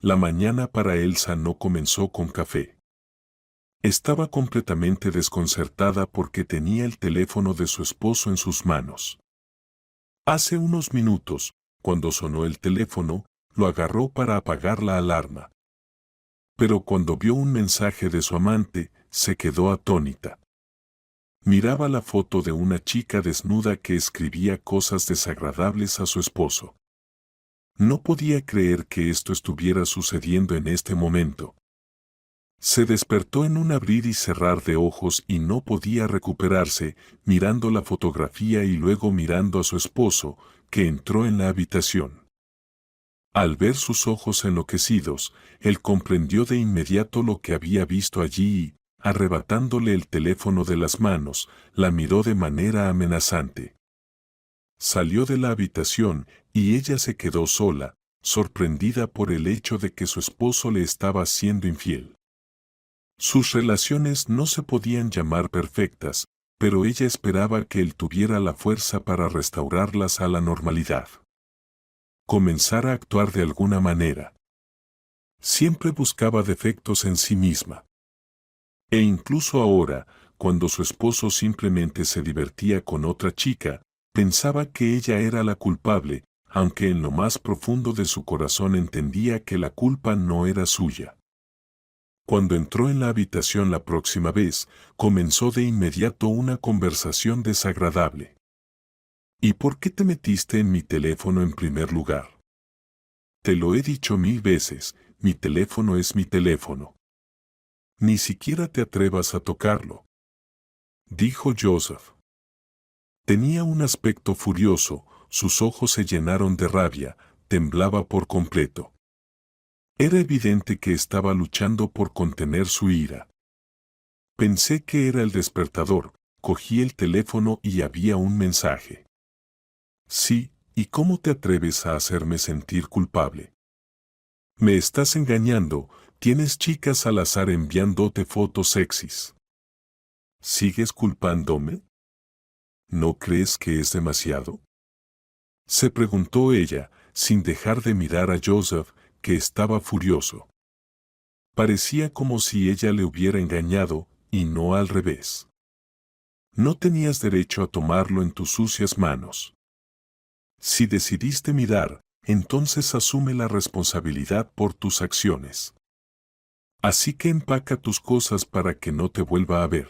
La mañana para Elsa no comenzó con café. Estaba completamente desconcertada porque tenía el teléfono de su esposo en sus manos. Hace unos minutos, cuando sonó el teléfono, lo agarró para apagar la alarma. Pero cuando vio un mensaje de su amante, se quedó atónita. Miraba la foto de una chica desnuda que escribía cosas desagradables a su esposo. No podía creer que esto estuviera sucediendo en este momento. Se despertó en un abrir y cerrar de ojos y no podía recuperarse, mirando la fotografía y luego mirando a su esposo, que entró en la habitación. Al ver sus ojos enloquecidos, él comprendió de inmediato lo que había visto allí y, arrebatándole el teléfono de las manos, la miró de manera amenazante. Salió de la habitación y ella se quedó sola, sorprendida por el hecho de que su esposo le estaba siendo infiel. Sus relaciones no se podían llamar perfectas, pero ella esperaba que él tuviera la fuerza para restaurarlas a la normalidad. Comenzar a actuar de alguna manera. Siempre buscaba defectos en sí misma. E incluso ahora, cuando su esposo simplemente se divertía con otra chica, pensaba que ella era la culpable, aunque en lo más profundo de su corazón entendía que la culpa no era suya. Cuando entró en la habitación la próxima vez, comenzó de inmediato una conversación desagradable. ¿Y por qué te metiste en mi teléfono en primer lugar? Te lo he dicho 1000 veces, mi teléfono es mi teléfono. Ni siquiera te atrevas a tocarlo, dijo Joseph. Tenía un aspecto furioso, sus ojos se llenaron de rabia, temblaba por completo. Era evidente que estaba luchando por contener su ira. Pensé que era el despertador, cogí el teléfono y había un mensaje. Sí, ¿y cómo te atreves a hacerme sentir culpable? Me estás engañando, tienes chicas al azar enviándote fotos sexys. ¿Sigues culpándome? ¿No crees que es demasiado? Se preguntó ella, sin dejar de mirar a Joseph, que estaba furioso. Parecía como si ella le hubiera engañado, y no al revés. No tenías derecho a tomarlo en tus sucias manos. Si decidiste mirar, entonces asume la responsabilidad por tus acciones. Así que empaca tus cosas para que no te vuelva a ver.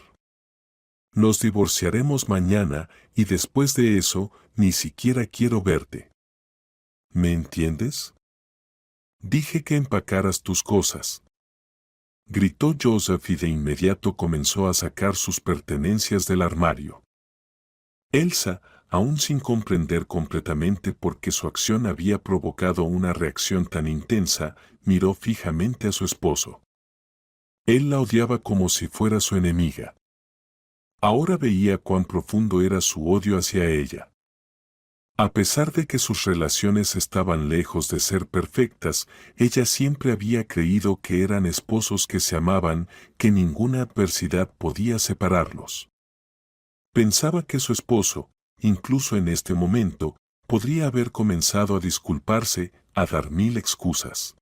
Nos divorciaremos mañana y después de eso, ni siquiera quiero verte. ¿Me entiendes? Dije que empacaras tus cosas. Gritó Joseph y de inmediato comenzó a sacar sus pertenencias del armario. Elsa, aún sin comprender completamente por qué su acción había provocado una reacción tan intensa, miró fijamente a su esposo. Él la odiaba como si fuera su enemiga. Ahora veía cuán profundo era su odio hacia ella. A pesar de que sus relaciones estaban lejos de ser perfectas, ella siempre había creído que eran esposos que se amaban, que ninguna adversidad podía separarlos. Pensaba que su esposo, incluso en este momento, podría haber comenzado a disculparse, a dar 1000 excusas.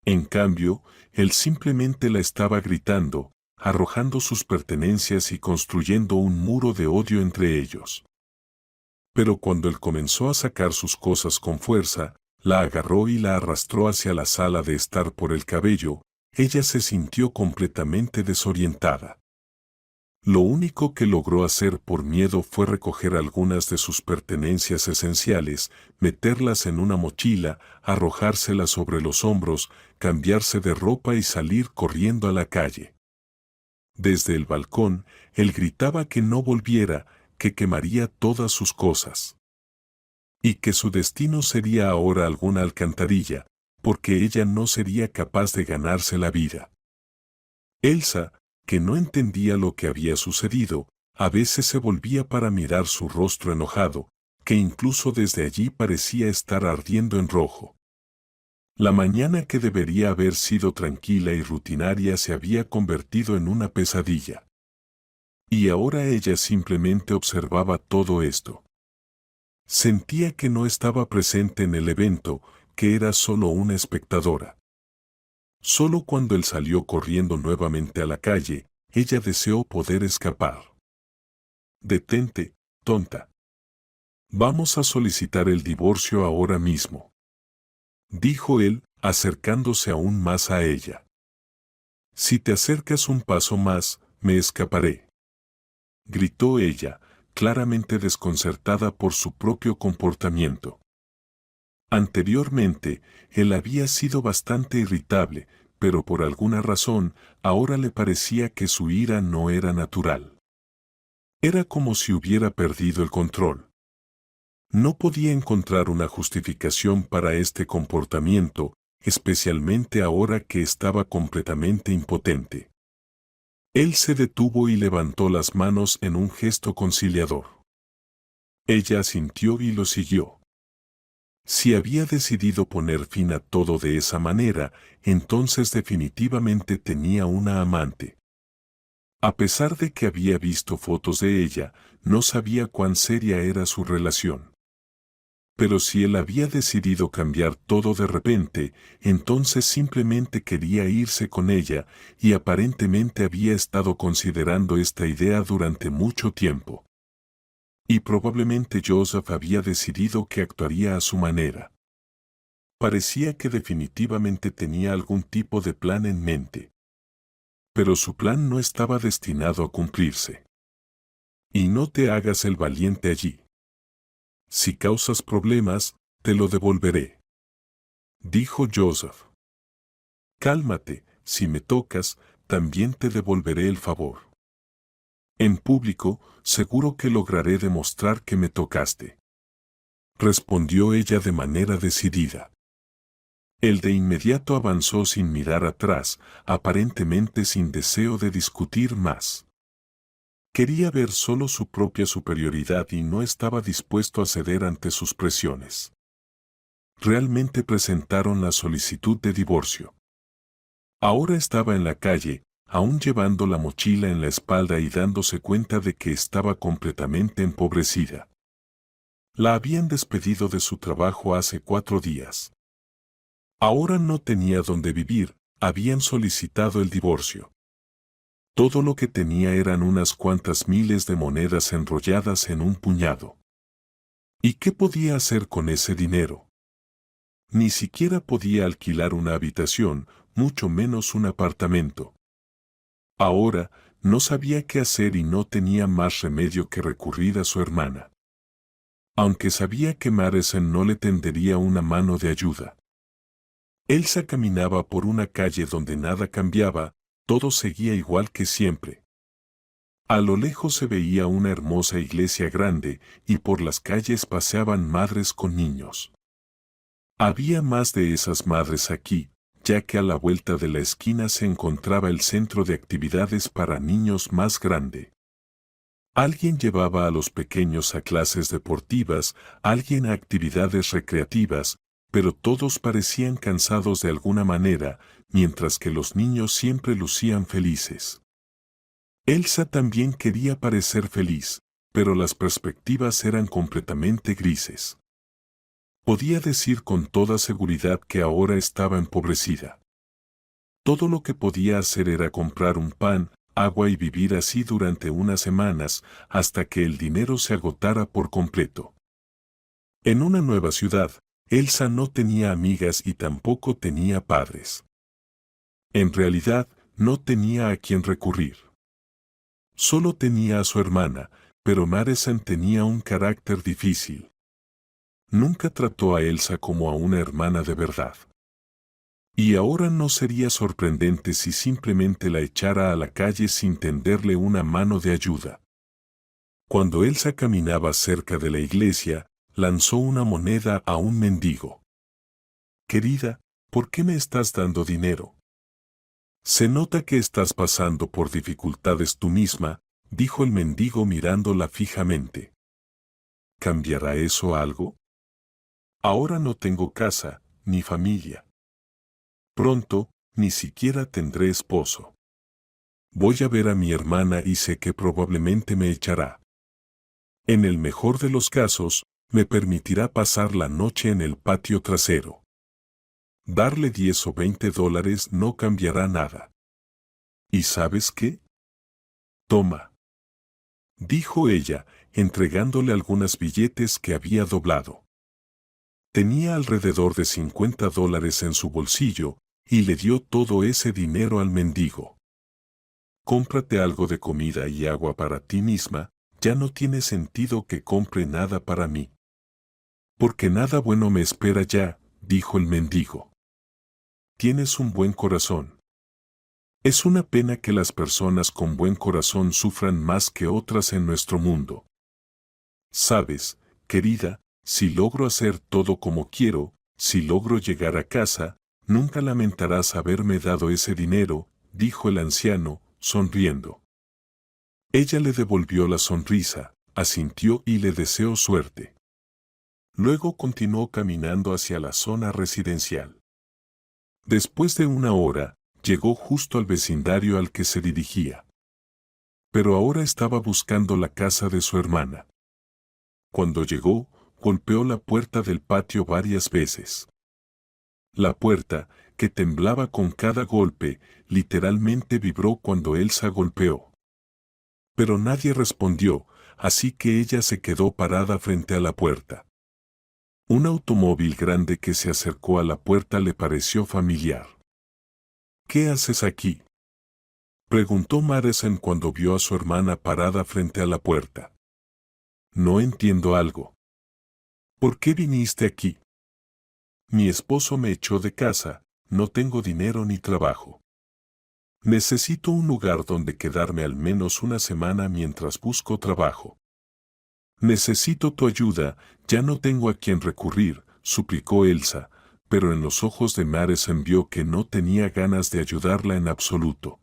En cambio, él simplemente la estaba gritando, arrojando sus pertenencias y construyendo un muro de odio entre ellos. Pero cuando él comenzó a sacar sus cosas con fuerza, la agarró y la arrastró hacia la sala de estar por el cabello, ella se sintió completamente desorientada. Lo único que logró hacer por miedo fue recoger algunas de sus pertenencias esenciales, meterlas en una mochila, arrojárselas sobre los hombros, cambiarse de ropa y salir corriendo a la calle. Desde el balcón, él gritaba que no volviera, que quemaría todas sus cosas. Y que su destino sería ahora alguna alcantarilla, porque ella no sería capaz de ganarse la vida. Elsa, que no entendía lo que había sucedido, a veces se volvía para mirar su rostro enojado, que incluso desde allí parecía estar ardiendo en rojo. La mañana que debería haber sido tranquila y rutinaria se había convertido en una pesadilla. Y ahora ella simplemente observaba todo esto. Sentía que no estaba presente en el evento, que era solo una espectadora. Solo cuando él salió corriendo nuevamente a la calle, ella deseó poder escapar. «Detente, tonta. Vamos a solicitar el divorcio ahora mismo», dijo él, acercándose aún más a ella. «Si te acercas un paso más, me escaparé», gritó ella, claramente desconcertada por su propio comportamiento. Anteriormente, él había sido bastante irritable, pero por alguna razón, ahora le parecía que su ira no era natural. Era como si hubiera perdido el control. No podía encontrar una justificación para este comportamiento, especialmente ahora que estaba completamente impotente. Él se detuvo y levantó las manos en un gesto conciliador. Ella asintió y lo siguió. Si había decidido poner fin a todo de esa manera, entonces definitivamente tenía una amante. A pesar de que había visto fotos de ella, no sabía cuán seria era su relación. Pero si él había decidido cambiar todo de repente, entonces simplemente quería irse con ella, y aparentemente había estado considerando esta idea durante mucho tiempo. Y probablemente Joseph había decidido que actuaría a su manera. Parecía que definitivamente tenía algún tipo de plan en mente. Pero su plan no estaba destinado a cumplirse. Y no te hagas el valiente allí. Si causas problemas, te lo devolveré, dijo Joseph. Cálmate, si me tocas, también te devolveré el favor. En público, seguro que lograré demostrar que me tocaste, respondió ella de manera decidida. Él de inmediato avanzó sin mirar atrás, aparentemente sin deseo de discutir más. Quería ver solo su propia superioridad y no estaba dispuesto a ceder ante sus presiones. Realmente presentaron la solicitud de divorcio. Ahora estaba en la calle, aún llevando la mochila en la espalda y dándose cuenta de que estaba completamente empobrecida. La habían despedido de su trabajo hace 4 días. Ahora no tenía dónde vivir, habían solicitado el divorcio. Todo lo que tenía eran unas cuantas miles de monedas enrolladas en un puñado. ¿Y qué podía hacer con ese dinero? Ni siquiera podía alquilar una habitación, mucho menos un apartamento. Ahora, no sabía qué hacer y no tenía más remedio que recurrir a su hermana. Aunque sabía que Madison no le tendería una mano de ayuda. Elsa caminaba por una calle donde nada cambiaba, todo seguía igual que siempre. A lo lejos se veía una hermosa iglesia grande, y por las calles paseaban madres con niños. Había más de esas madres aquí, ya que a la vuelta de la esquina se encontraba el centro de actividades para niños más grande. Alguien llevaba a los pequeños a clases deportivas, alguien a actividades recreativas, pero todos parecían cansados de alguna manera, mientras que los niños siempre lucían felices. Elsa también quería parecer feliz, pero las perspectivas eran completamente grises. Podía decir con toda seguridad que ahora estaba empobrecida. Todo lo que podía hacer era comprar un pan, agua y vivir así durante unas semanas, hasta que el dinero se agotara por completo. En una nueva ciudad, Elsa no tenía amigas y tampoco tenía padres. En realidad, no tenía a quien recurrir. Solo tenía a su hermana, pero Madison tenía un carácter difícil. Nunca trató a Elsa como a una hermana de verdad. Y ahora no sería sorprendente si simplemente la echara a la calle sin tenderle una mano de ayuda. Cuando Elsa caminaba cerca de la iglesia, lanzó una moneda a un mendigo. «Querida, ¿por qué me estás dando dinero? Se nota que estás pasando por dificultades tú misma», dijo el mendigo mirándola fijamente. «¿Cambiará eso algo? Ahora no tengo casa, ni familia. Pronto, ni siquiera tendré esposo. Voy a ver a mi hermana y sé que probablemente me echará. En el mejor de los casos, me permitirá pasar la noche en el patio trasero. Darle 10 o 20 dólares no cambiará nada. ¿Y sabes qué? Toma, dijo ella, entregándole algunos billetes que había doblado. Tenía alrededor de 50 dólares en su bolsillo y le dio todo ese dinero al mendigo. Cómprate algo de comida y agua para ti misma, ya no tiene sentido que compre nada para mí. Porque nada bueno me espera ya, dijo el mendigo. Tienes un buen corazón. Es una pena que las personas con buen corazón sufran más que otras en nuestro mundo. Sabes, querida, si logro hacer todo como quiero, si logro llegar a casa, nunca lamentarás haberme dado ese dinero, dijo el anciano, sonriendo. Ella le devolvió la sonrisa, asintió y le deseó suerte. Luego continuó caminando hacia la zona residencial. Después de una hora, llegó justo al vecindario al que se dirigía. Pero ahora estaba buscando la casa de su hermana. Cuando llegó, golpeó la puerta del patio varias veces. La puerta, que temblaba con cada golpe, literalmente vibró cuando Elsa golpeó. Pero nadie respondió, así que ella se quedó parada frente a la puerta. Un automóvil grande que se acercó a la puerta le pareció familiar. ¿Qué haces aquí?, preguntó Madison cuando vio a su hermana parada frente a la puerta. No entiendo algo. ¿Por qué viniste aquí? Mi esposo me echó de casa, no tengo dinero ni trabajo. Necesito un lugar donde quedarme al menos una semana mientras busco trabajo. Necesito tu ayuda, ya no tengo a quién recurrir, suplicó Elsa, pero en los ojos de Madison vio que no tenía ganas de ayudarla en absoluto.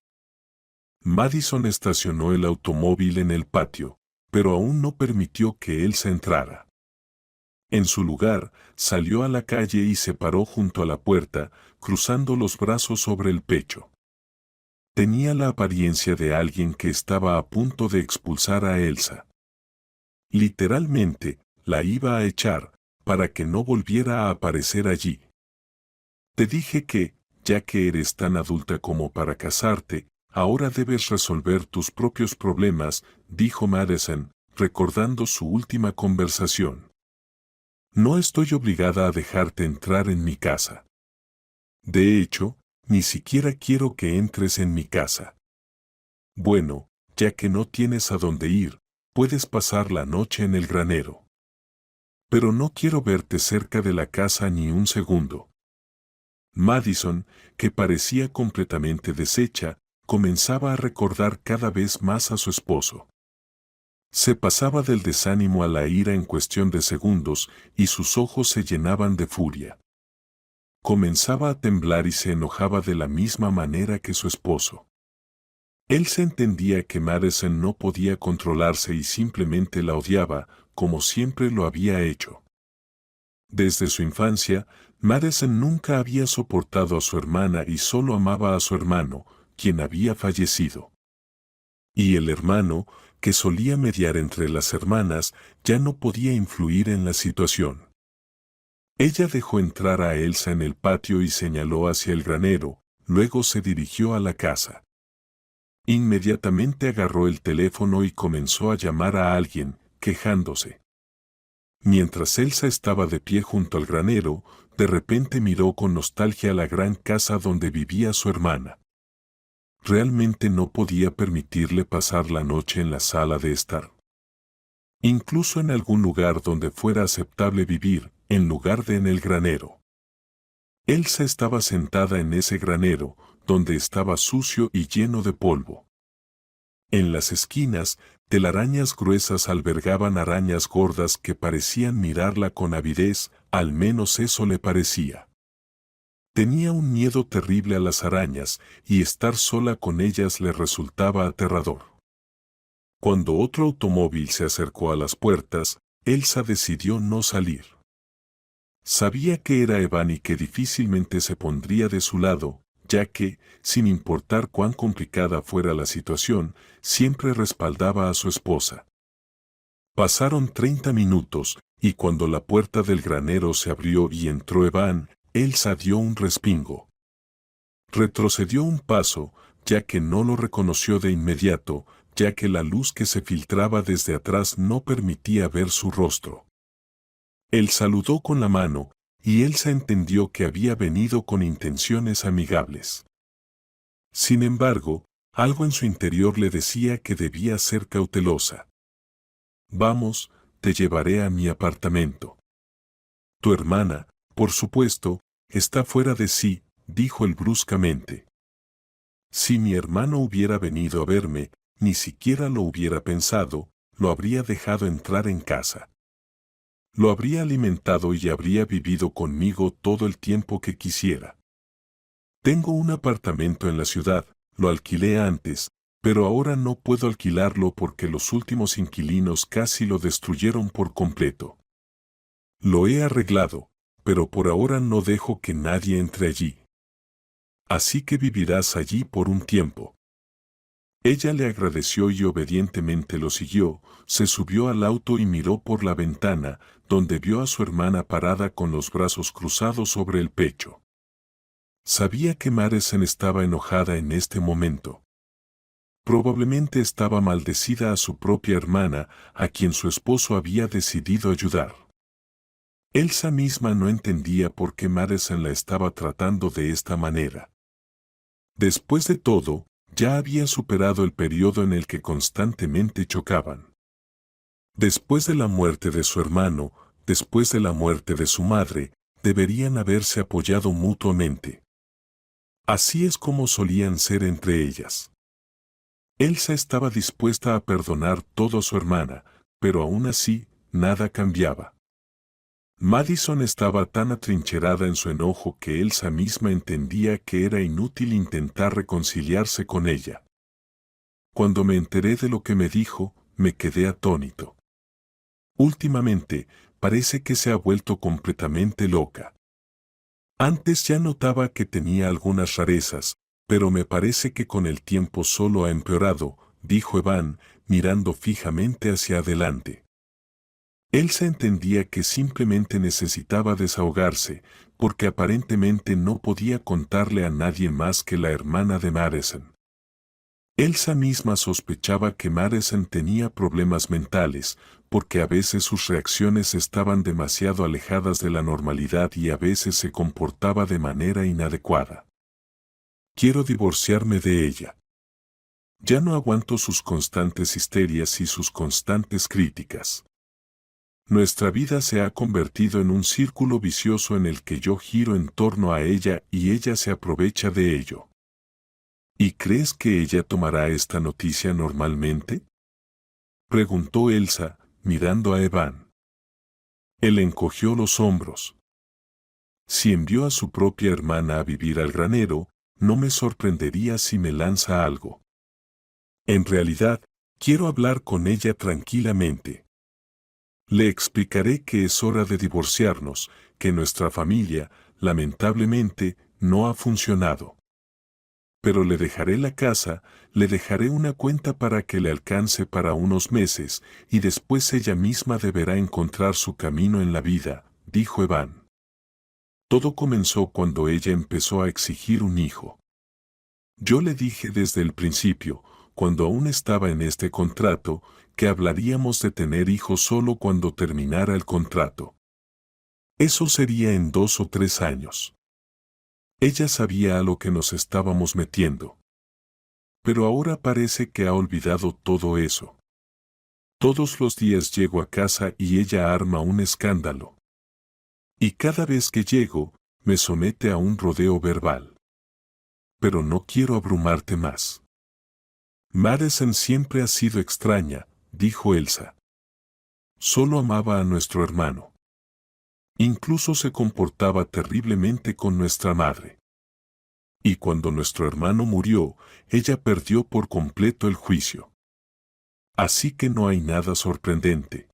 Madison estacionó el automóvil en el patio, pero aún no permitió que Elsa entrara. En su lugar, salió a la calle y se paró junto a la puerta, cruzando los brazos sobre el pecho. Tenía la apariencia de alguien que estaba a punto de expulsar a Elsa. Literalmente, la iba a echar, para que no volviera a aparecer allí. Te dije que, ya que eres tan adulta como para casarte, ahora debes resolver tus propios problemas, dijo Madison, recordando su última conversación. No estoy obligada a dejarte entrar en mi casa. De hecho, ni siquiera quiero que entres en mi casa. Bueno, ya que no tienes a dónde ir, puedes pasar la noche en el granero. Pero no quiero verte cerca de la casa ni un segundo. Madison, que parecía completamente deshecha, comenzaba a recordar cada vez más a su esposo. Se pasaba del desánimo a la ira en cuestión de segundos y sus ojos se llenaban de furia. Comenzaba a temblar y se enojaba de la misma manera que su esposo. Él se entendía que Madison no podía controlarse y simplemente la odiaba, como siempre lo había hecho. Desde su infancia, Madison nunca había soportado a su hermana y solo amaba a su hermano, quien había fallecido. Y el hermano, que solía mediar entre las hermanas, ya no podía influir en la situación. Ella dejó entrar a Elsa en el patio y señaló hacia el granero, luego se dirigió a la casa. Inmediatamente agarró el teléfono y comenzó a llamar a alguien, quejándose. Mientras Elsa estaba de pie junto al granero, de repente miró con nostalgia la gran casa donde vivía su hermana. Realmente no podía permitirle pasar la noche en la sala de estar. Incluso en algún lugar donde fuera aceptable vivir, en lugar de en el granero. Elsa estaba sentada en ese granero, donde estaba sucio y lleno de polvo. En las esquinas, telarañas gruesas albergaban arañas gordas que parecían mirarla con avidez, al menos eso le parecía. Tenía un miedo terrible a las arañas, y estar sola con ellas le resultaba aterrador. Cuando otro automóvil se acercó a las puertas, Elsa decidió no salir. Sabía que era Evan y que difícilmente se pondría de su lado, ya que, sin importar cuán complicada fuera la situación, siempre respaldaba a su esposa. Pasaron 30 minutos, y cuando la puerta del granero se abrió y entró Evan, Elsa dio un respingo. Retrocedió un paso, ya que no lo reconoció de inmediato, ya que la luz que se filtraba desde atrás no permitía ver su rostro. Él saludó con la mano, y Elsa entendió que había venido con intenciones amigables. Sin embargo, algo en su interior le decía que debía ser cautelosa. Vamos, te llevaré a mi apartamento. Tu hermana, por supuesto, está fuera de sí, dijo él bruscamente. Si mi hermano hubiera venido a verme, ni siquiera lo hubiera pensado, lo habría dejado entrar en casa. Lo habría alimentado y habría vivido conmigo todo el tiempo que quisiera. Tengo un apartamento en la ciudad, lo alquilé antes, pero ahora no puedo alquilarlo porque los últimos inquilinos casi lo destruyeron por completo. Lo he arreglado, pero por ahora no dejo que nadie entre allí. Así que vivirás allí por un tiempo. Ella le agradeció y obedientemente lo siguió, se subió al auto y miró por la ventana, donde vio a su hermana parada con los brazos cruzados sobre el pecho. Sabía que Madison estaba enojada en este momento. Probablemente estaba maldecida a su propia hermana, a quien su esposo había decidido ayudar. Elsa misma no entendía por qué Madison la estaba tratando de esta manera. Después de todo, ya había superado el periodo en el que constantemente chocaban. Después de la muerte de su hermano, después de la muerte de su madre, deberían haberse apoyado mutuamente. Así es como solían ser entre ellas. Elsa estaba dispuesta a perdonar todo a su hermana, pero aún así, nada cambiaba. Madison estaba tan atrincherada en su enojo que Elsa misma entendía que era inútil intentar reconciliarse con ella. Cuando me enteré de lo que me dijo, me quedé atónito. Últimamente, parece que se ha vuelto completamente loca. Antes ya notaba que tenía algunas rarezas, pero me parece que con el tiempo solo ha empeorado, dijo Evan, mirando fijamente hacia adelante. Elsa entendía que simplemente necesitaba desahogarse, porque aparentemente no podía contarle a nadie más que la hermana de Madison. Elsa misma sospechaba que Madison tenía problemas mentales, porque a veces sus reacciones estaban demasiado alejadas de la normalidad y a veces se comportaba de manera inadecuada. Quiero divorciarme de ella. Ya no aguanto sus constantes histerias y sus constantes críticas. Nuestra vida se ha convertido en un círculo vicioso en el que yo giro en torno a ella y ella se aprovecha de ello. ¿Y crees que ella tomará esta noticia normalmente? Preguntó Elsa, mirando a Evan. Él encogió los hombros. Si envió a su propia hermana a vivir al granero, no me sorprendería si me lanza algo. En realidad, quiero hablar con ella tranquilamente. Le explicaré que es hora de divorciarnos, que nuestra familia, lamentablemente, no ha funcionado. Pero le dejaré la casa, le dejaré una cuenta para que le alcance para unos meses, y después ella misma deberá encontrar su camino en la vida, dijo Evan. Todo comenzó cuando ella empezó a exigir un hijo. Yo le dije desde el principio, cuando aún estaba en este contrato, que hablaríamos de tener hijos solo cuando terminara el contrato. Eso sería en 2 o 3 años. Ella sabía a lo que nos estábamos metiendo. Pero ahora parece que ha olvidado todo eso. Todos los días llego a casa y ella arma un escándalo. Y cada vez que llego, me somete a un rodeo verbal. Pero no quiero abrumarte más. Madison siempre ha sido extraña, dijo Elsa. Solo amaba a nuestro hermano. Incluso se comportaba terriblemente con nuestra madre. Y cuando nuestro hermano murió, ella perdió por completo el juicio. Así que no hay nada sorprendente.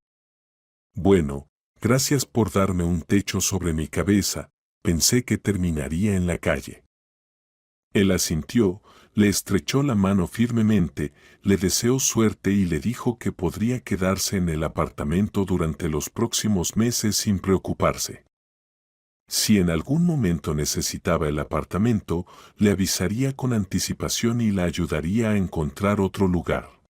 Bueno, gracias por darme un techo sobre mi cabeza, pensé que terminaría en la calle. Él asintió, le estrechó la mano firmemente, le deseó suerte y le dijo que podría quedarse en el apartamento durante los próximos meses sin preocuparse. Si en algún momento necesitaba el apartamento, le avisaría con anticipación y la ayudaría a encontrar otro lugar.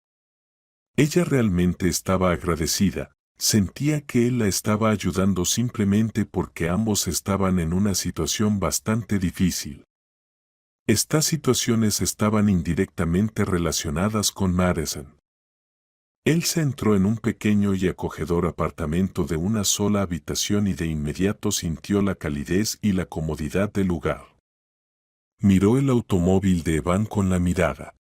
Ella realmente estaba agradecida, sentía que él la estaba ayudando simplemente porque ambos estaban en una situación bastante difícil. Estas situaciones estaban indirectamente relacionadas con Madison. Él se entró en un pequeño y acogedor apartamento de una sola habitación y de inmediato sintió la calidez y la comodidad del lugar. Miró el automóvil de Evan con la mirada.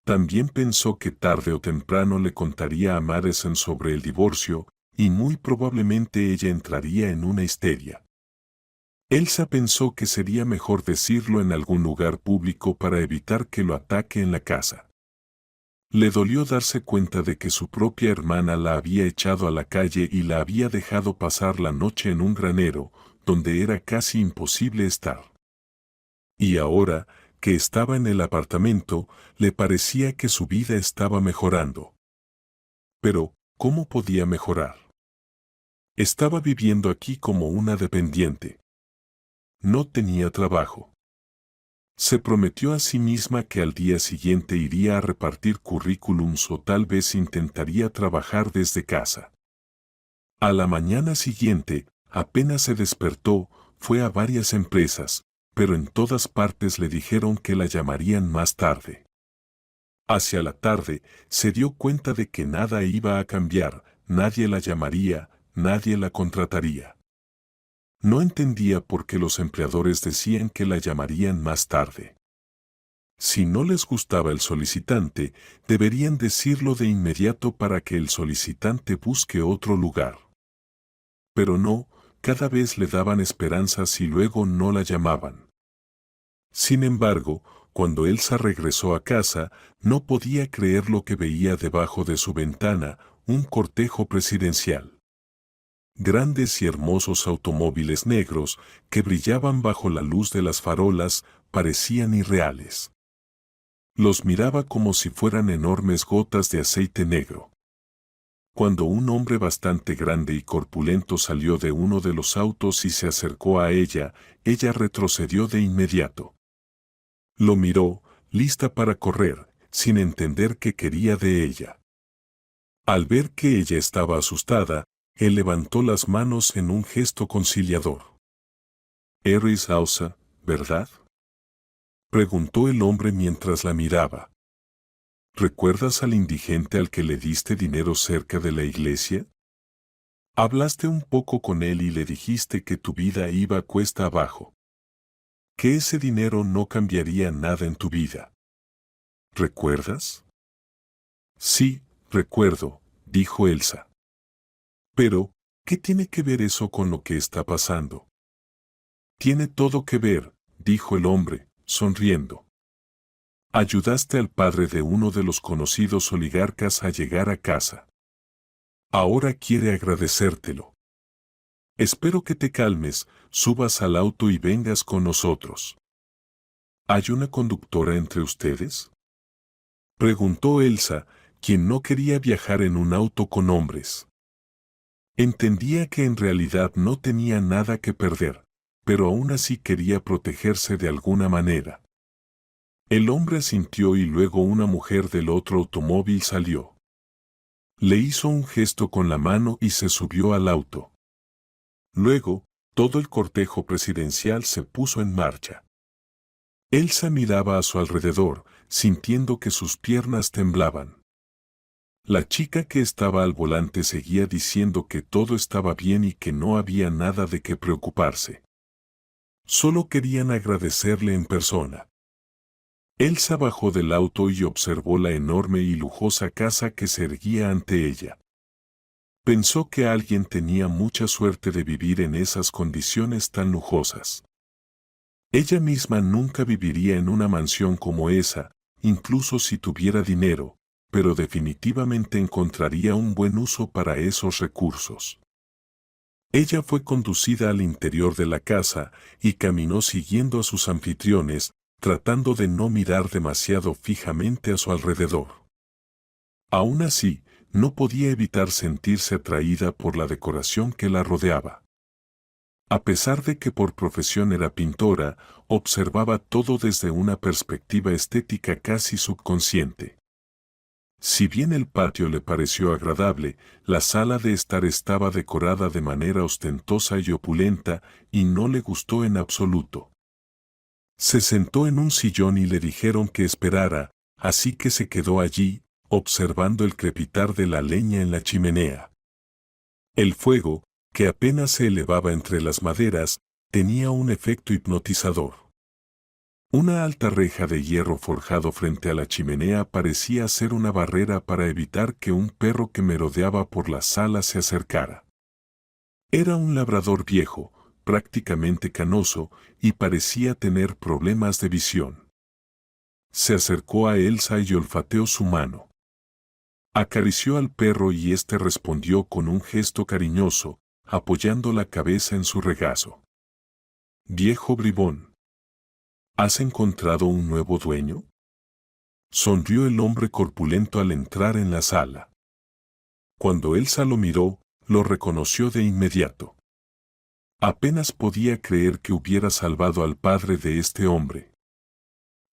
También pensó que tarde o temprano le contaría a Madison sobre el divorcio, y muy probablemente ella entraría en una histeria. Elsa pensó que sería mejor decirlo en algún lugar público para evitar que lo ataque en la casa. Le dolió darse cuenta de que su propia hermana la había echado a la calle y la había dejado pasar la noche en un granero, donde era casi imposible estar. Y ahora, que estaba en el apartamento, le parecía que su vida estaba mejorando. Pero, ¿cómo podía mejorar? Estaba viviendo aquí como una dependiente. No tenía trabajo. Se prometió a sí misma que al día siguiente iría a repartir currículums o tal vez intentaría trabajar desde casa. A la mañana siguiente, apenas se despertó, fue a varias empresas, pero en todas partes le dijeron que la llamarían más tarde. Hacia la tarde, se dio cuenta de que nada iba a cambiar, nadie la llamaría, nadie la contrataría. No entendía por qué los empleadores decían que la llamarían más tarde. Si no les gustaba el solicitante, deberían decirlo de inmediato para que el solicitante busque otro lugar. Pero no, cada vez le daban esperanzas y luego no la llamaban. Sin embargo, cuando Elsa regresó a casa, no podía creer lo que veía debajo de su ventana, un cortejo presidencial. Grandes y hermosos automóviles negros que brillaban bajo la luz de las farolas parecían irreales. Los miraba como si fueran enormes gotas de aceite negro. Cuando un hombre bastante grande y corpulento salió de uno de los autos y se acercó a ella, ella retrocedió de inmediato. Lo miró, lista para correr, sin entender qué quería de ella. Al ver que ella estaba asustada, él levantó las manos en un gesto conciliador. «Eres Elsa, ¿verdad?», preguntó el hombre mientras la miraba. «¿Recuerdas al indigente al que le diste dinero cerca de la iglesia? Hablaste un poco con él y le dijiste que tu vida iba cuesta abajo. Que ese dinero no cambiaría nada en tu vida. ¿Recuerdas?». «Sí, recuerdo», dijo Elsa. «Pero, ¿qué tiene que ver eso con lo que está pasando?». «Tiene todo que ver», dijo el hombre, sonriendo. «Ayudaste al padre de uno de los conocidos oligarcas a llegar a casa. Ahora quiere agradecértelo. Espero que te calmes, subas al auto y vengas con nosotros». «¿Hay una conductora entre ustedes?», preguntó Elsa, quien no quería viajar en un auto con hombres. Entendía que en realidad no tenía nada que perder, pero aún así quería protegerse de alguna manera. El hombre asintió y luego una mujer del otro automóvil salió. Le hizo un gesto con la mano y se subió al auto. Luego, todo el cortejo presidencial se puso en marcha. Elsa miraba a su alrededor, sintiendo que sus piernas temblaban. La chica que estaba al volante seguía diciendo que todo estaba bien y que no había nada de qué preocuparse. Solo querían agradecerle en persona. Elsa bajó del auto y observó la enorme y lujosa casa que se erguía ante ella. Pensó que alguien tenía mucha suerte de vivir en esas condiciones tan lujosas. Ella misma nunca viviría en una mansión como esa, incluso si tuviera dinero, pero definitivamente encontraría un buen uso para esos recursos. Ella fue conducida al interior de la casa y caminó siguiendo a sus anfitriones, tratando de no mirar demasiado fijamente a su alrededor. Aún así, no podía evitar sentirse atraída por la decoración que la rodeaba. A pesar de que por profesión era pintora, observaba todo desde una perspectiva estética casi subconsciente. Si bien el patio le pareció agradable, la sala de estar estaba decorada de manera ostentosa y opulenta, y no le gustó en absoluto. Se sentó en un sillón y le dijeron que esperara, así que se quedó allí, observando el crepitar de la leña en la chimenea. El fuego, que apenas se elevaba entre las maderas, tenía un efecto hipnotizador. Una alta reja de hierro forjado frente a la chimenea parecía ser una barrera para evitar que un perro que merodeaba por la sala se acercara. Era un labrador viejo, prácticamente canoso, y parecía tener problemas de visión. Se acercó a Elsa y olfateó su mano. Acarició al perro y éste respondió con un gesto cariñoso, apoyando la cabeza en su regazo. «Viejo bribón, ¿has encontrado un nuevo dueño?», sonrió el hombre corpulento al entrar en la sala. Cuando Elsa lo miró, lo reconoció de inmediato. Apenas podía creer que hubiera salvado al padre de este hombre.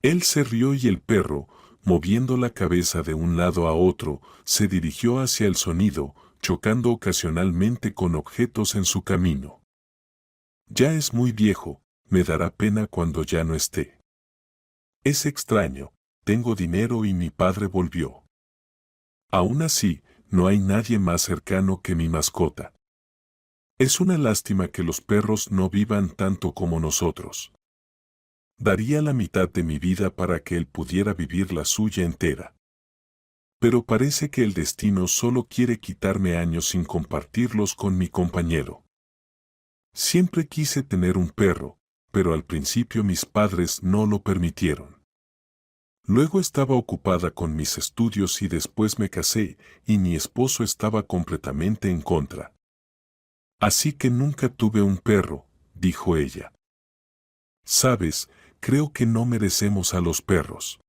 Él se rió y el perro, moviendo la cabeza de un lado a otro, se dirigió hacia el sonido, chocando ocasionalmente con objetos en su camino. «Ya es muy viejo, me dará pena cuando ya no esté. Es extraño, tengo dinero y mi padre volvió. Aún así, no hay nadie más cercano que mi mascota. Es una lástima que los perros no vivan tanto como nosotros. Daría la mitad de mi vida para que él pudiera vivir la suya entera. Pero parece que el destino solo quiere quitarme años sin compartirlos con mi compañero. Siempre quise tener un perro, pero al principio mis padres no lo permitieron. Luego estaba ocupada con mis estudios y después me casé, y mi esposo estaba completamente en contra. Así que nunca tuve un perro», dijo ella. «Sabes, creo que no merecemos a los perros.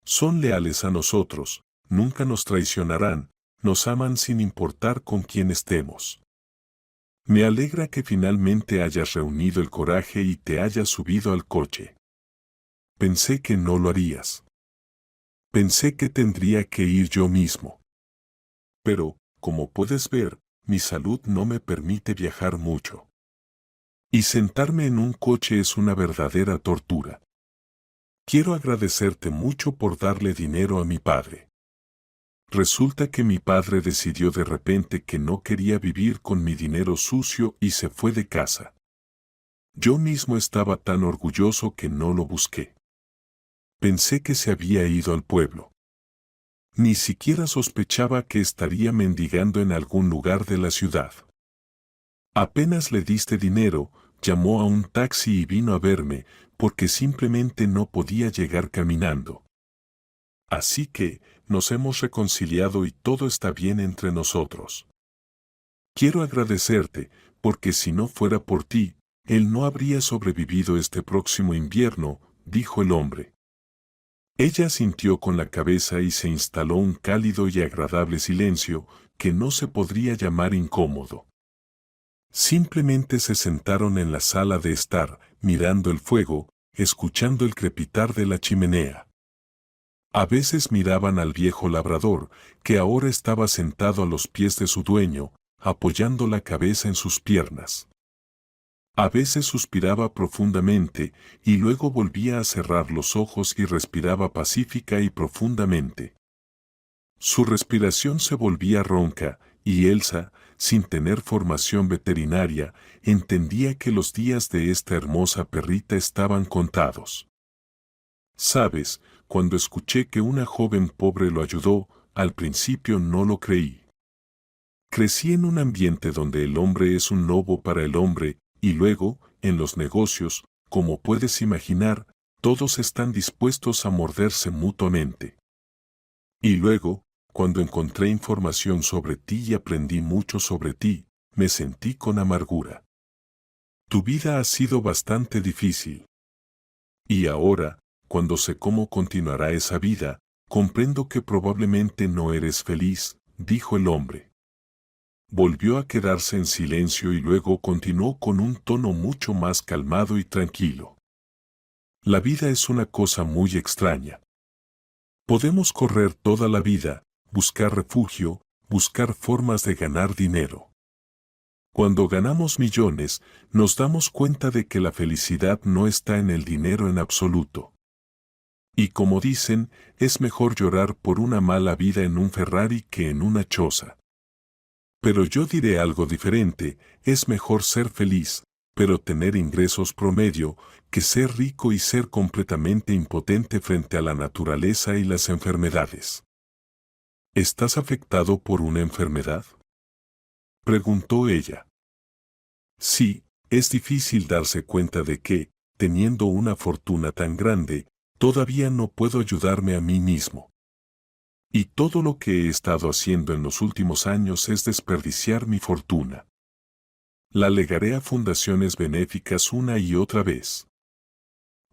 Son leales a nosotros, nunca nos traicionarán, nos aman sin importar con quién estemos. Me alegra que finalmente hayas reunido el coraje y te hayas subido al coche. Pensé que no lo harías. Pensé que tendría que ir yo mismo. Pero, como puedes ver, mi salud no me permite viajar mucho. Y sentarme en un coche es una verdadera tortura. Quiero agradecerte mucho por darle dinero a mi padre. Resulta que mi padre decidió de repente que no quería vivir con mi dinero sucio y se fue de casa. Yo mismo estaba tan orgulloso que no lo busqué. Pensé que se había ido al pueblo. Ni siquiera sospechaba que estaría mendigando en algún lugar de la ciudad. Apenas le diste dinero, llamó a un taxi y vino a verme, porque simplemente no podía llegar caminando. Así que, nos hemos reconciliado y todo está bien entre nosotros. Quiero agradecerte, porque si no fuera por ti, él no habría sobrevivido este próximo invierno», dijo el hombre. Ella asintió con la cabeza y se instaló un cálido y agradable silencio, que no se podría llamar incómodo. Simplemente se sentaron en la sala de estar, mirando el fuego, escuchando el crepitar de la chimenea. A veces miraban al viejo labrador, que ahora estaba sentado a los pies de su dueño, apoyando la cabeza en sus piernas. A veces suspiraba profundamente, y luego volvía a cerrar los ojos y respiraba pacífica y profundamente. Su respiración se volvía ronca, y Elsa, sin tener formación veterinaria, entendía que los días de esta hermosa perrita estaban contados. «Sabes, cuando escuché que una joven pobre lo ayudó, al principio no lo creí. Crecí en un ambiente donde el hombre es un lobo para el hombre, y luego, en los negocios, como puedes imaginar, todos están dispuestos a morderse mutuamente. Y luego, cuando encontré información sobre ti y aprendí mucho sobre ti, me sentí con amargura. Tu vida ha sido bastante difícil. Y ahora, cuando sé cómo continuará esa vida, comprendo que probablemente no eres feliz», dijo el hombre. Volvió a quedarse en silencio y luego continuó con un tono mucho más calmado y tranquilo. La vida es una cosa muy extraña. Podemos correr toda la vida, buscar refugio, buscar formas de ganar dinero. Cuando ganamos millones, nos damos cuenta de que la felicidad no está en el dinero en absoluto. Y como dicen, es mejor llorar por una mala vida en un Ferrari que en una choza. Pero yo diré algo diferente, es mejor ser feliz, pero tener ingresos promedio, que ser rico y ser completamente impotente frente a la naturaleza y las enfermedades. ¿Estás afectado por una enfermedad?, preguntó ella. Sí, es difícil darse cuenta de que, teniendo una fortuna tan grande, todavía no puedo ayudarme a mí mismo. Y todo lo que he estado haciendo en los últimos años es desperdiciar mi fortuna. La legaré a fundaciones benéficas una y otra vez.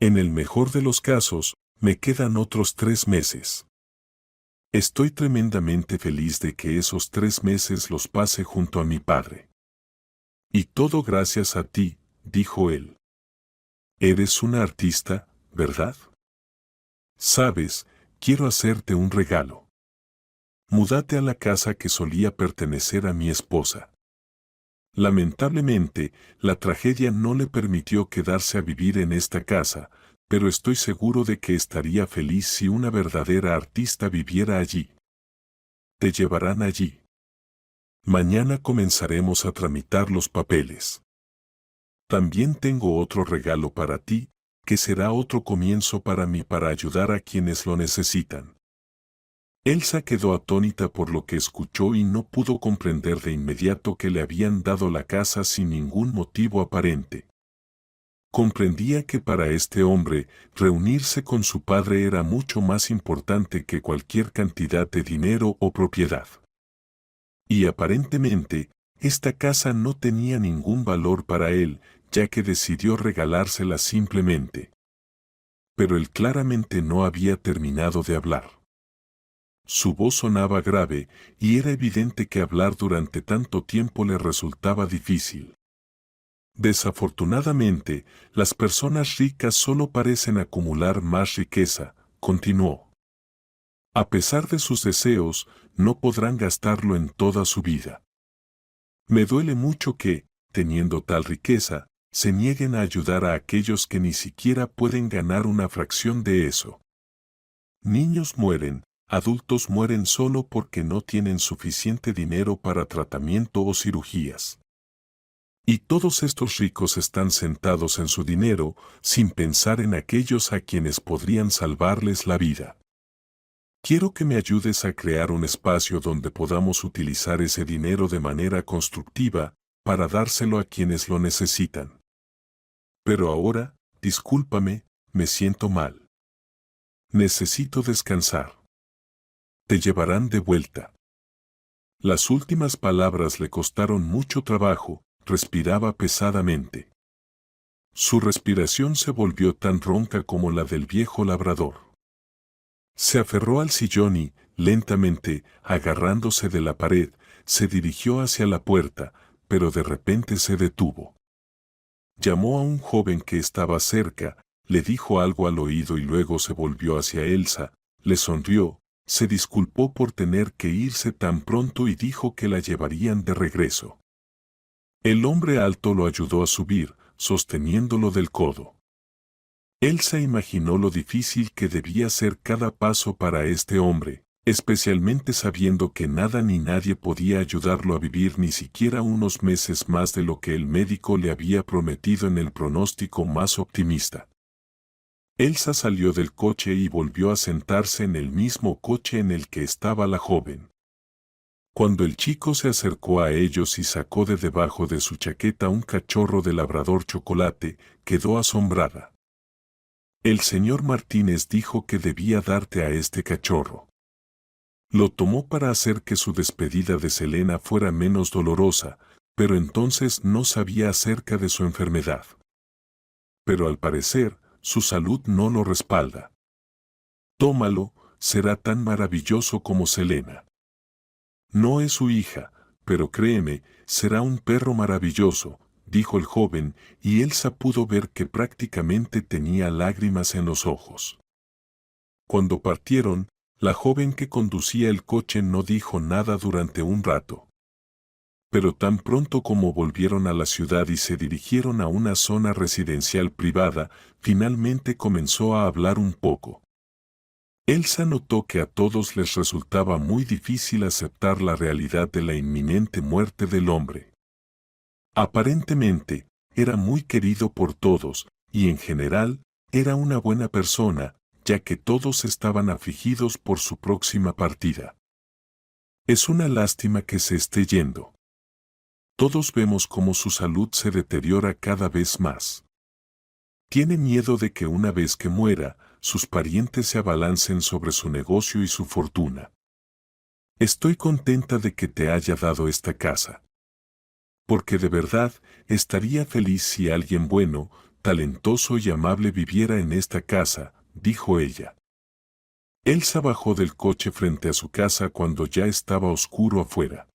En el mejor de los casos, me quedan otros 3 meses. Estoy tremendamente feliz de que esos 3 meses los pase junto a mi padre. Y todo gracias a ti, dijo él. Eres una artista, ¿verdad? Sabes, quiero hacerte un regalo. Múdate a la casa que solía pertenecer a mi esposa. Lamentablemente, la tragedia no le permitió quedarse a vivir en esta casa, pero estoy seguro de que estaría feliz si una verdadera artista viviera allí. Te llevarán allí. Mañana comenzaremos a tramitar los papeles. También tengo otro regalo para ti, que será otro comienzo para mí para ayudar a quienes lo necesitan. Elsa quedó atónita por lo que escuchó y no pudo comprender de inmediato que le habían dado la casa sin ningún motivo aparente. Comprendía que para este hombre, reunirse con su padre era mucho más importante que cualquier cantidad de dinero o propiedad. Y aparentemente, esta casa no tenía ningún valor para él, ya que decidió regalársela simplemente. Pero él claramente no había terminado de hablar. Su voz sonaba grave, y era evidente que hablar durante tanto tiempo le resultaba difícil. Desafortunadamente, las personas ricas solo parecen acumular más riqueza, continuó. A pesar de sus deseos, no podrán gastarlo en toda su vida. Me duele mucho que, teniendo tal riqueza, se nieguen a ayudar a aquellos que ni siquiera pueden ganar una fracción de eso. Niños mueren, adultos mueren solo porque no tienen suficiente dinero para tratamiento o cirugías. Y todos estos ricos están sentados en su dinero, sin pensar en aquellos a quienes podrían salvarles la vida. Quiero que me ayudes a crear un espacio donde podamos utilizar ese dinero de manera constructiva, para dárselo a quienes lo necesitan. Pero ahora, discúlpame, me siento mal. Necesito descansar. Te llevarán de vuelta. Las últimas palabras le costaron mucho trabajo, respiraba pesadamente. Su respiración se volvió tan ronca como la del viejo labrador. Se aferró al sillón y, lentamente, agarrándose de la pared, se dirigió hacia la puerta, pero de repente se detuvo. Llamó a un joven que estaba cerca, le dijo algo al oído y luego se volvió hacia Elsa, le sonrió, se disculpó por tener que irse tan pronto y dijo que la llevarían de regreso. El hombre alto lo ayudó a subir, sosteniéndolo del codo. Elsa imaginó lo difícil que debía ser cada paso para este hombre, especialmente sabiendo que nada ni nadie podía ayudarlo a vivir ni siquiera unos meses más de lo que el médico le había prometido en el pronóstico más optimista. Elsa salió del coche y volvió a sentarse en el mismo coche en el que estaba la joven. Cuando el chico se acercó a ellos y sacó de debajo de su chaqueta un cachorro de labrador chocolate, quedó asombrada. El señor Martínez dijo que debía darte a este cachorro. Lo tomó para hacer que su despedida de Selena fuera menos dolorosa, pero entonces no sabía acerca de su enfermedad. Pero al parecer, su salud no lo respalda. Tómalo, será tan maravilloso como Selena. No es su hija, Pero créeme, será un perro maravilloso, dijo el joven, y Elsa pudo ver que prácticamente tenía lágrimas en los ojos. Cuando partieron, la joven que conducía el coche no dijo nada durante un rato. Pero tan pronto como volvieron a la ciudad y se dirigieron a una zona residencial privada, finalmente comenzó a hablar un poco. Elsa notó que a todos les resultaba muy difícil aceptar la realidad de la inminente muerte del hombre. Aparentemente, era muy querido por todos, y en general, era una buena persona, ya que todos estaban afligidos por su próxima partida. Es una lástima que se esté yendo. Todos vemos cómo su salud se deteriora cada vez más. Tiene miedo de que una vez que muera, sus parientes se abalancen sobre su negocio y su fortuna. Estoy contenta de que te haya dado esta casa. Porque de verdad, estaría feliz si alguien bueno, talentoso y amable viviera en esta casa, dijo ella. Elsa bajó del coche frente a su casa cuando ya estaba oscuro afuera.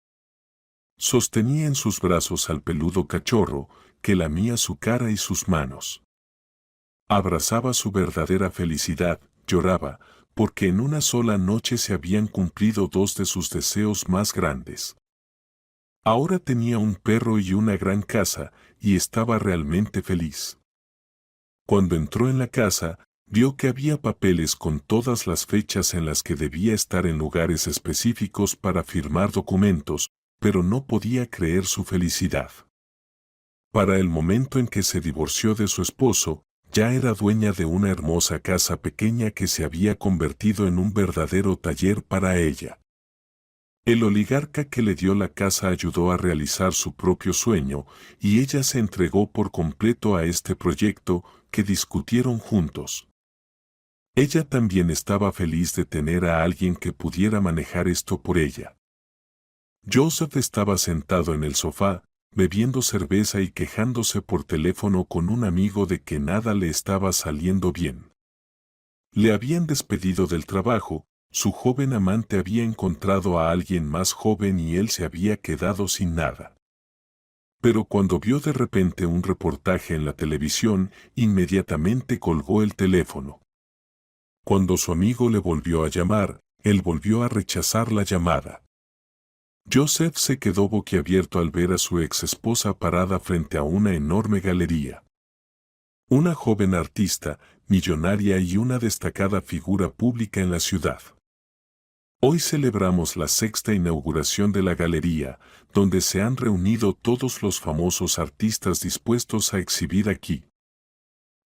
Sostenía en sus brazos al peludo cachorro, que lamía su cara y sus manos. Abrazaba su verdadera felicidad, lloraba, porque en una sola noche se habían cumplido dos de sus deseos más grandes. Ahora tenía un perro y una gran casa, y estaba realmente feliz. Cuando entró en la casa, vio que había papeles con todas las fechas en las que debía estar en lugares específicos para firmar documentos, pero no podía creer su felicidad. Para el momento en que se divorció de su esposo, ya era dueña de una hermosa casa pequeña que se había convertido en un verdadero taller para ella. El oligarca que le dio la casa ayudó a realizar su propio sueño, y ella se entregó por completo a este proyecto que discutieron juntos. Ella también estaba feliz de tener a alguien que pudiera manejar esto por ella. Joseph estaba sentado en el sofá, bebiendo cerveza y quejándose por teléfono con un amigo de que nada le estaba saliendo bien. Le habían despedido del trabajo, su joven amante había encontrado a alguien más joven y él se había quedado sin nada. Pero cuando vio de repente un reportaje en la televisión, inmediatamente colgó el teléfono. Cuando su amigo le volvió a llamar, él volvió a rechazar la llamada. Joseph se quedó boquiabierto al ver a su exesposa parada frente a una enorme galería. Una joven artista, millonaria y una destacada figura pública en la ciudad. Hoy celebramos la sexta inauguración de la galería, donde se han reunido todos los famosos artistas dispuestos a exhibir aquí.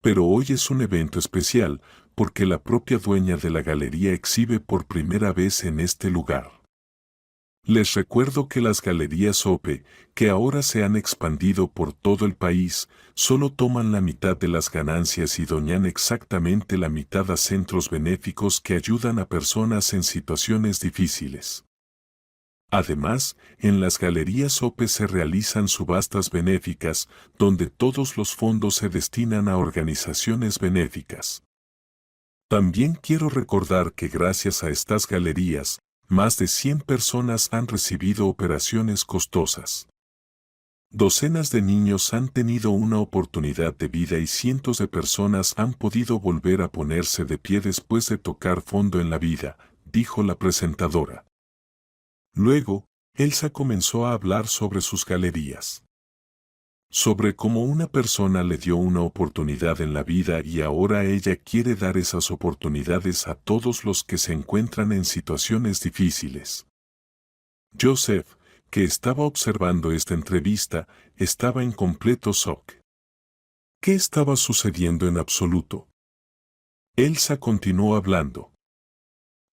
Pero hoy es un evento especial, porque la propia dueña de la galería exhibe por primera vez en este lugar. Les recuerdo que las galerías OPE, que ahora se han expandido por todo el país, solo toman la mitad de las ganancias y donan exactamente la mitad a centros benéficos que ayudan a personas en situaciones difíciles. Además, en las galerías OPE se realizan subastas benéficas, donde todos los fondos se destinan a organizaciones benéficas. También quiero recordar que gracias a estas galerías, más de 100 personas han recibido operaciones costosas. Docenas de niños han tenido una oportunidad de vida y cientos de personas han podido volver a ponerse de pie después de tocar fondo en la vida, dijo la presentadora. Luego, Elsa comenzó a hablar sobre sus galerías. Sobre cómo una persona le dio una oportunidad en la vida y ahora ella quiere dar esas oportunidades a todos los que se encuentran en situaciones difíciles. Joseph, que estaba observando esta entrevista, estaba en completo shock. ¿Qué estaba sucediendo en absoluto? Elsa continuó hablando.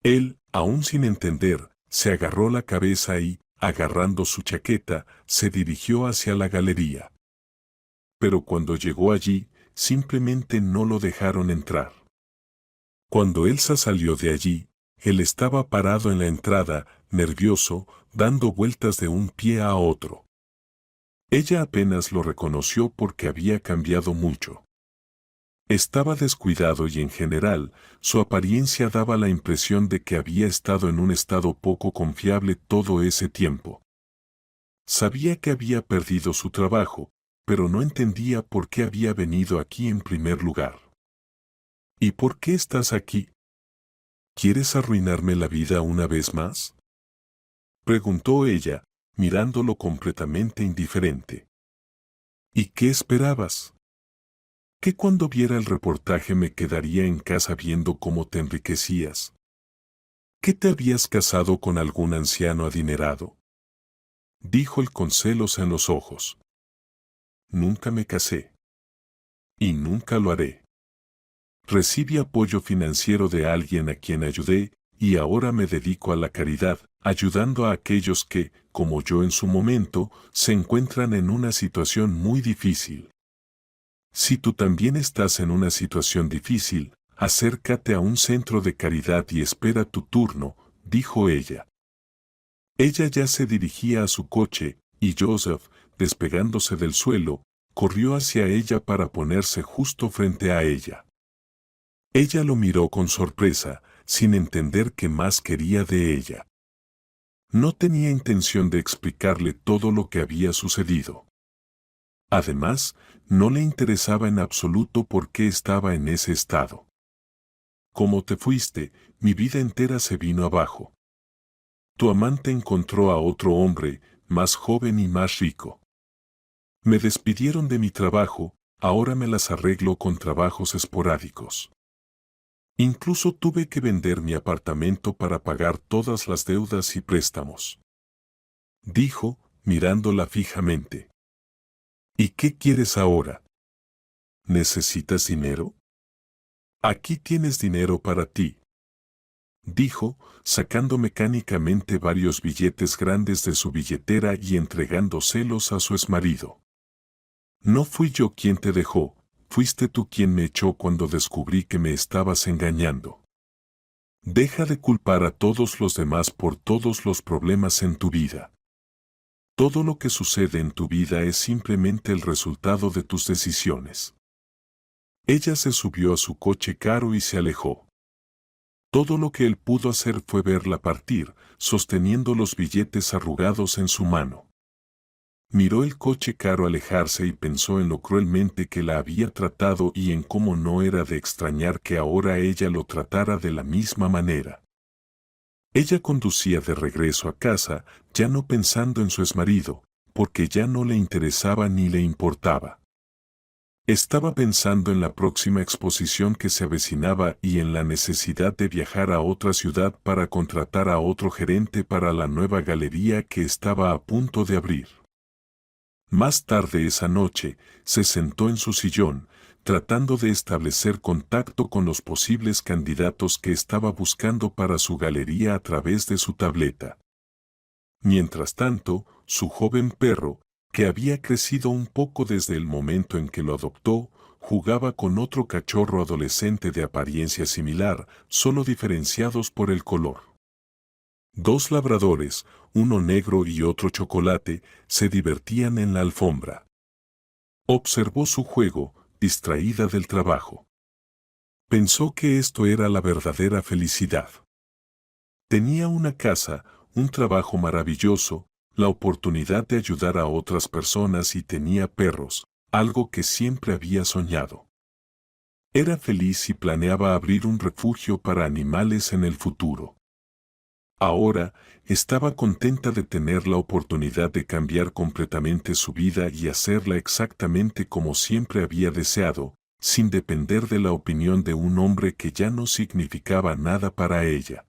Él, aún sin entender, se agarró la cabeza y, agarrando su chaqueta, se dirigió hacia la galería. Pero cuando llegó allí, simplemente no lo dejaron entrar. Cuando Elsa salió de allí, él estaba parado en la entrada, nervioso, dando vueltas de un pie a otro. Ella apenas lo reconoció porque había cambiado mucho. Estaba descuidado y en general, su apariencia daba la impresión de que había estado en un estado poco confiable todo ese tiempo. Sabía que había perdido su trabajo, pero no entendía por qué había venido aquí en primer lugar. ¿Y por qué estás aquí? ¿Quieres arruinarme la vida una vez más? Preguntó ella, mirándolo completamente indiferente. ¿Y qué esperabas? ¿Que cuando viera el reportaje me quedaría en casa viendo cómo te enriquecías? ¿Que te habías casado con algún anciano adinerado? Dijo él con celos en los ojos. Nunca me casé. Y nunca lo haré. Recibí apoyo financiero de alguien a quien ayudé, y ahora me dedico a la caridad, ayudando a aquellos que, como yo en su momento, se encuentran en una situación muy difícil. Si tú también estás en una situación difícil, acércate a un centro de caridad y espera tu turno, dijo ella. Ella ya se dirigía a su coche, y Joseph, despegándose del suelo, corrió hacia ella para ponerse justo frente a ella. Ella lo miró con sorpresa, sin entender qué más quería de ella. No tenía intención de explicarle todo lo que había sucedido. Además, no le interesaba en absoluto por qué estaba en ese estado. Como te fuiste, mi vida entera se vino abajo. Tu amante encontró a otro hombre, más joven y más rico. Me despidieron de mi trabajo, ahora me las arreglo con trabajos esporádicos. Incluso tuve que vender mi apartamento para pagar todas las deudas y préstamos. Dijo, mirándola fijamente. ¿Y qué quieres ahora? ¿Necesitas dinero? Aquí tienes dinero para ti. Dijo, sacando mecánicamente varios billetes grandes de su billetera y entregándoselos a su exmarido. No fui yo quien te dejó, fuiste tú quien me echó cuando descubrí que me estabas engañando. Deja de culpar a todos los demás por todos los problemas en tu vida. Todo lo que sucede en tu vida es simplemente el resultado de tus decisiones. Ella se subió a su coche caro y se alejó. Todo lo que él pudo hacer fue verla partir, sosteniendo los billetes arrugados en su mano. Miró el coche caro alejarse y pensó en lo cruelmente que la había tratado y en cómo no era de extrañar que ahora ella lo tratara de la misma manera. Ella conducía de regreso a casa, ya no pensando en su exmarido, porque ya no le interesaba ni le importaba. Estaba pensando en la próxima exposición que se avecinaba y en la necesidad de viajar a otra ciudad para contratar a otro gerente para la nueva galería que estaba a punto de abrir. Más tarde esa noche, se sentó en su sillón, tratando de establecer contacto con los posibles candidatos que estaba buscando para su galería a través de su tableta. Mientras tanto, su joven perro, que había crecido un poco desde el momento en que lo adoptó, jugaba con otro cachorro adolescente de apariencia similar, solo diferenciados por el color. Dos labradores, uno negro y otro chocolate, se divertían en la alfombra. Observó su juego, distraída del trabajo. Pensó que esto era la verdadera felicidad. Tenía una casa, un trabajo maravilloso, la oportunidad de ayudar a otras personas y tenía perros, algo que siempre había soñado. Era feliz y planeaba abrir un refugio para animales en el futuro. Ahora, estaba contenta de tener la oportunidad de cambiar completamente su vida y hacerla exactamente como siempre había deseado, sin depender de la opinión de un hombre que ya no significaba nada para ella.